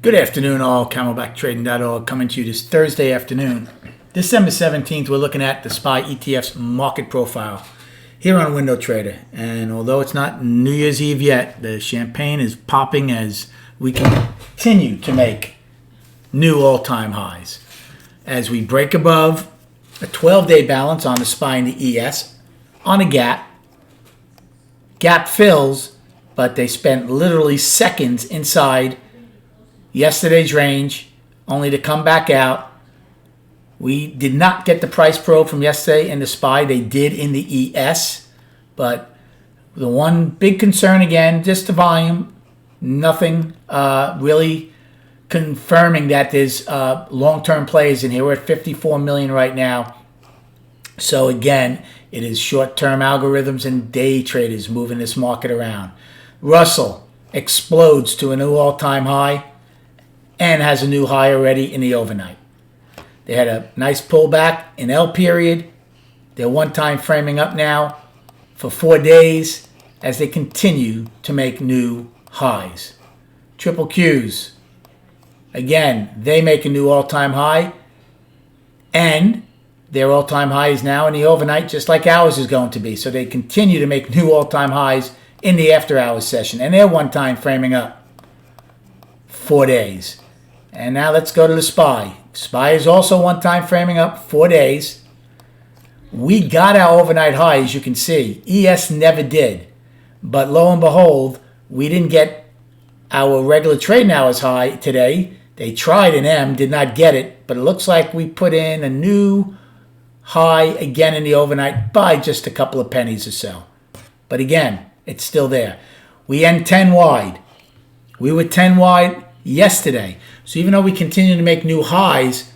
Good afternoon, all. CamelbackTrading.org coming to you this Thursday afternoon. December 17th, we're looking at the SPY ETF's market profile here on Window Trader. And although it's not New Year's Eve yet, the champagne is popping as we continue to make new all-time highs. As we break above a 12-day balance on the SPY and the ES on a gap. Gap fills, but they spent literally seconds inside yesterday's range, only to come back out. We did not get the price probe from yesterday in the SPY. They did in the ES. But the one big concern, again, just the volume. Nothing really confirming that there's long-term plays in here. We're at 54 million right now. So again, it is short-term algorithms and day traders moving this market around. Russell explodes to a new all-time high and has a new high already in the overnight. They had a nice pullback in L period. They're one-time framing up now for 4 days as they continue to make new highs. Triple Qs. Again, they make a new all-time high, and their all-time high is now in the overnight, just like ours is going to be. So they continue to make new all-time highs in the after-hours session, and they're one-time framing up 4 days. And now let's go to the SPY. SPY is also one-time framing up 4 days. We got our overnight high, as you can see. ES never did. But lo and behold, we didn't get our regular trading hours high today. They tried an M, did not get it. But it looks like we put in a new high again in the overnight by just a couple of pennies or so. But again, it's still there. We end 10 wide. We were 10 wide yesterday. So even though we continue to make new highs,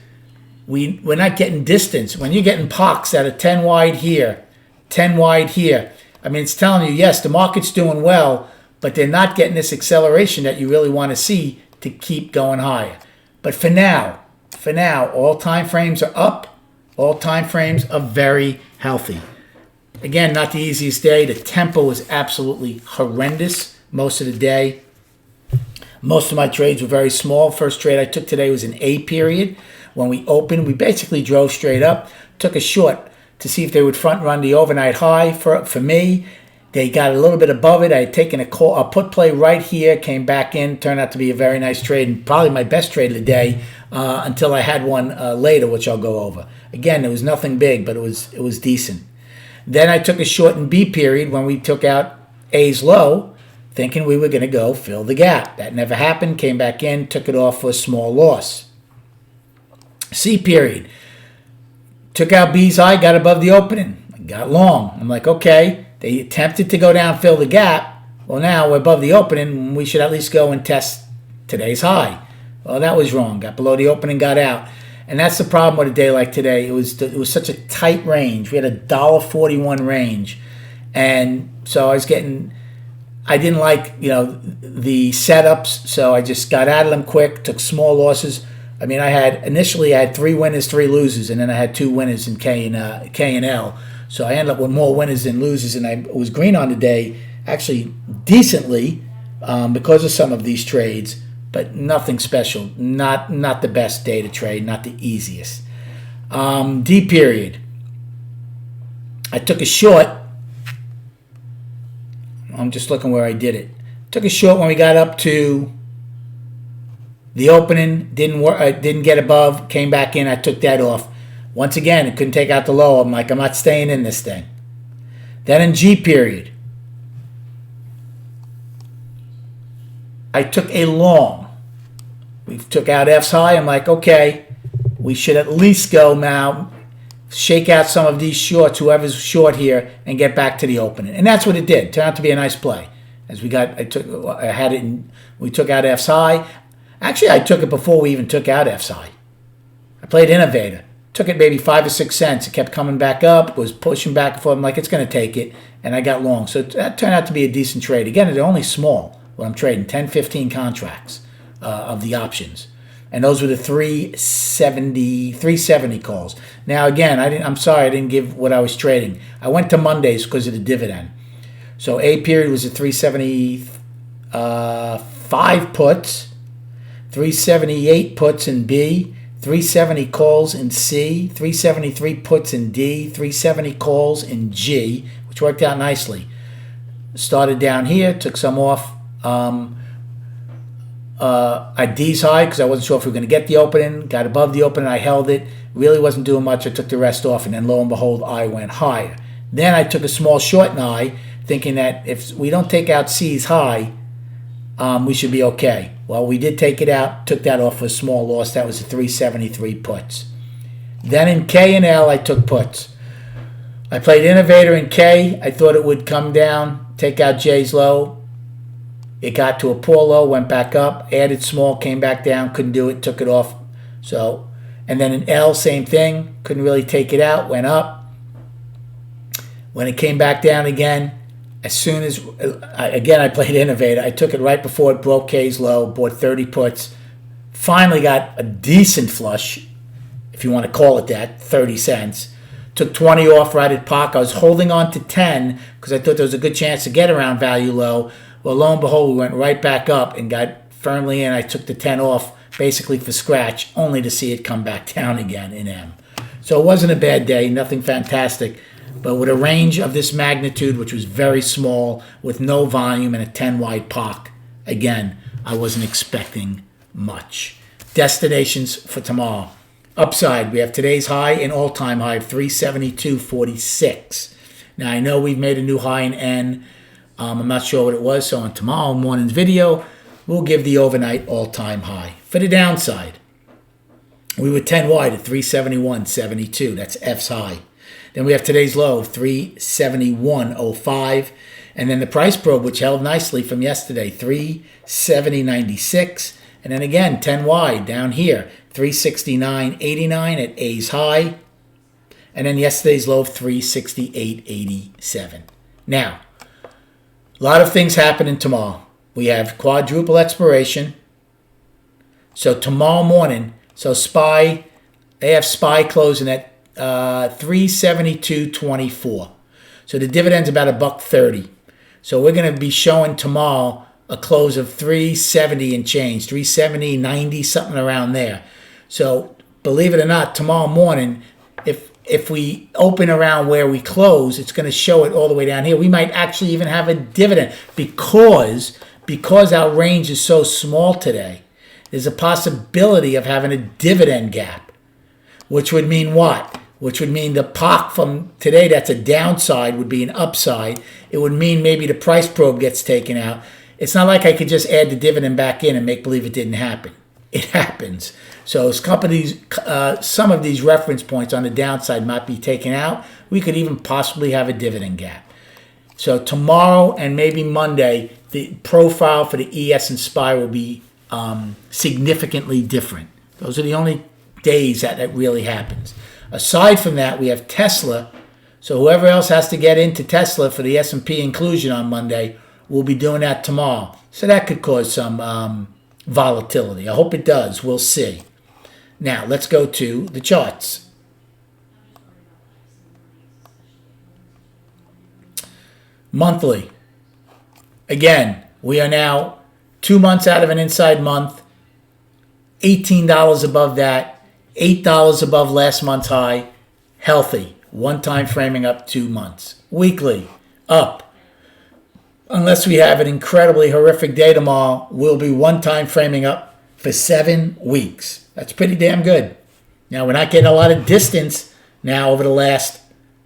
we're not getting distance. When you're getting pox at a 10 wide here, 10 wide here, I mean, it's telling you, yes, the market's doing well, but they're not getting this acceleration that you really want to see to keep going higher. But for now, all time frames are up. All time frames are very healthy. Again, not the easiest day. The tempo was absolutely horrendous most of the day. Most of my trades were very small. First trade I took today was an A period. When we opened, we basically drove straight up. Took a short to see if they would front run the overnight high. For me, they got a little bit above it. I had taken a put play right here, came back in. Turned out to be a very nice trade, and probably my best trade of the day until I had one later, which I'll go over. Again, there was nothing big, but it was decent. Then I took a short in B period when we took out A's low, thinking we were going to go fill the gap. That never happened. Came back in, took it off for a small loss. C period. Took out B's high, got above the opening. Got long. I'm like, okay. They attempted to go down, fill the gap. Well, now we're above the opening. We should at least go and test today's high. Well, that was wrong. Got below the opening, got out. And that's the problem with a day like today. It was such a tight range. We had a $1.41 range. And so I didn't like, the setups, so I just got out of them quick, took small losses. I mean, initially I had 3 winners, 3 losers, and then I had 2 winners in K and L. So I ended up with more winners than losers, and I was green on the day, actually decently, because of some of these trades, but nothing special. Not the best day to trade, not the easiest. D period. I took a short. I'm just looking where I did it. Took a short when we got up to the opening. Didn't get above. Came back in. I took that off. Once again, I couldn't take out the low. I'm like, I'm not staying in this thing. Then in G period, I took a long. We took out F's high. I'm like, okay, we should at least go now, shake out some of these shorts, whoever's short here, and get back to the opening. And that's what it did. Turned out to be a nice play. As we took out F's high. Actually, I took it before we even took out F's high. I played Innovator. Took it maybe 5 or 6 cents. It kept coming back up, was pushing back and forth. I'm like, it's going to take it. And I got long. So that turned out to be a decent trade. Again, they're only small when I'm trading, 10, 15 contracts of the options. And those were the 370 calls. Now, again, I'm sorry I didn't give what I was trading. I went to Mondays because of the dividend. So A period was a 375 puts. 378 puts in B, 370 calls in C, 373 puts in D, 370 calls in G, which worked out nicely. Started down here, took some off at D's high because I wasn't sure if we were going to get the opening. Got above the opening, I held it. Really wasn't doing much. I took the rest off, and then lo and behold, I went higher. Then I took a small short in I, thinking that if we don't take out C's high, we should be okay. Well, we did take it out, took that off for a small loss. That was a 373 puts. Then in K and L, I took puts. I played Innovator in K. I thought it would come down, take out J's low. It got to a poor low, went back up, added small, came back down, couldn't do it, took it off. So, and then in L, same thing, couldn't really take it out, went up. When it came back down again, as soon as, I played Innovator. I took it right before it broke K's low, bought 30 puts. Finally got a decent flush, if you want to call it that, 30 cents. Took 20 off right at POC. I was holding on to 10 because I thought there was a good chance to get around value low. Well, lo and behold, we went right back up and got firmly in. I took the 10 off basically for scratch, only to see it come back down again in M. So it wasn't a bad day, nothing fantastic. But with a range of this magnitude, which was very small, with no volume and a 10-wide POC, again, I wasn't expecting much. Destinations for tomorrow. Upside, we have today's high and all-time high of 372.46. Now, I know we've made a new high in N. I'm not sure what it was, so on tomorrow morning's video, we'll give the overnight all-time high. For the downside, we were 10 wide at 371.72. That's F's high. Then we have today's low of 371.05. And then the price probe, which held nicely from yesterday, 370.96. And then again, 10 wide down here, 369.89 at A's high. And then yesterday's low of 368.87. Now, a lot of things happening tomorrow. We have quadruple expiration. So tomorrow morning, so SPY, they have SPY closing at 372.24. So the dividend's about $1.30. So we're going to be showing tomorrow a close of 370 and change, 370.90, something around there. So believe it or not, tomorrow morning, if we open around where we close, it's going to show it all the way down here. We might actually even have a dividend because our range is so small today. There's a possibility of having a dividend gap, which would mean what? Which would mean the POC from today, that's a downside, would be an upside. It would mean maybe the price probe gets taken out. It's not like I could just add the dividend back in and make believe it didn't happen. It happens. So as companies, some of these reference points on the downside might be taken out. We could even possibly have a dividend gap. So tomorrow and maybe Monday, the profile for the ES and SPY will be significantly different. Those are the only days that really happens. Aside from that, we have Tesla. So whoever else has to get into Tesla for the S&P inclusion on Monday will be doing that tomorrow. So that could cause some volatility. I hope it does. We'll see. Now, let's go to the charts. Monthly. Again, we are now 2 months out of an inside month, $18 above that, $8 above last month's high, healthy. One time framing up 2 months. Weekly, up. Unless we have an incredibly horrific day tomorrow, we'll be one time framing up for 7 weeks. That's pretty damn good. Now, we're not getting a lot of distance now over the last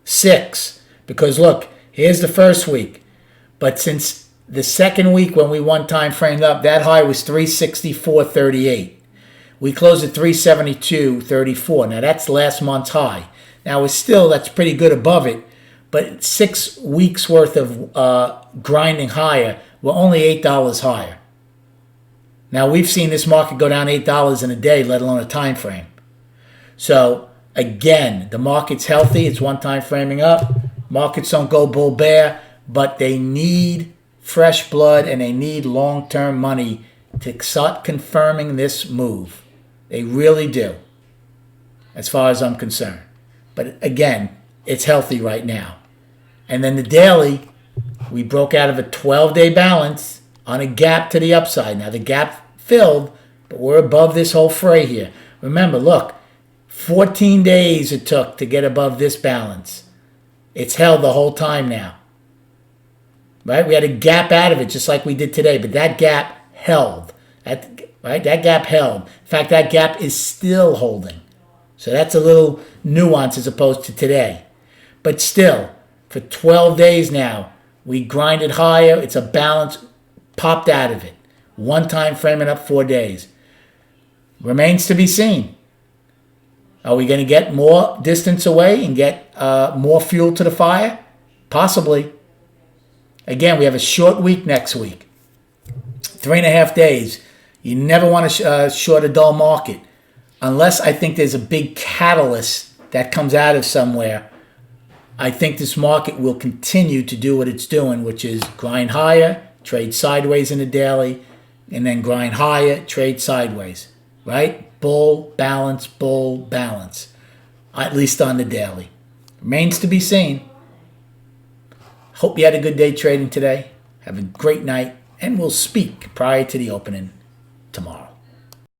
6. Because look, here's the first week. But since the second week when we one time framed up, that high was 364.38. We closed at 372.34. Now, that's last month's high. Now, it's still, that's pretty good above it. But 6 weeks worth of grinding higher, we're only $8 higher. Now, we've seen this market go down $8 in a day, let alone a time frame. So, again, the market's healthy. It's one time framing up. Markets don't go bull bear, but they need fresh blood and they need long-term money to start confirming this move. They really do, as far as I'm concerned. But again, it's healthy right now. And then the daily, we broke out of a 12-day balance on a gap to the upside. Now, the gap filled, But we're above this whole fray here. Remember, look, 14 days it took to get above this balance. It's held the whole time now. Right? We had a gap out of it just like we did today, but that gap held. That gap held. In fact, that gap is still holding. So that's a little nuance as opposed to today. But still, for 12 days now, we grinded higher. It's a balance, popped out of it. One time framing up 4 days. Remains to be seen. Are we going to get more distance away and get more fuel to the fire? Possibly. Again, we have a short week next week. 3.5 days. You never want to short a dull market. Unless I think there's a big catalyst that comes out of somewhere. I think this market will continue to do what it's doing, which is grind higher, trade sideways in the daily, and then grind higher, trade sideways. Right? Bull, balance, at least on the daily. Remains to be seen. Hope you had a good day trading today. Have a great night, and we'll speak prior to the opening tomorrow.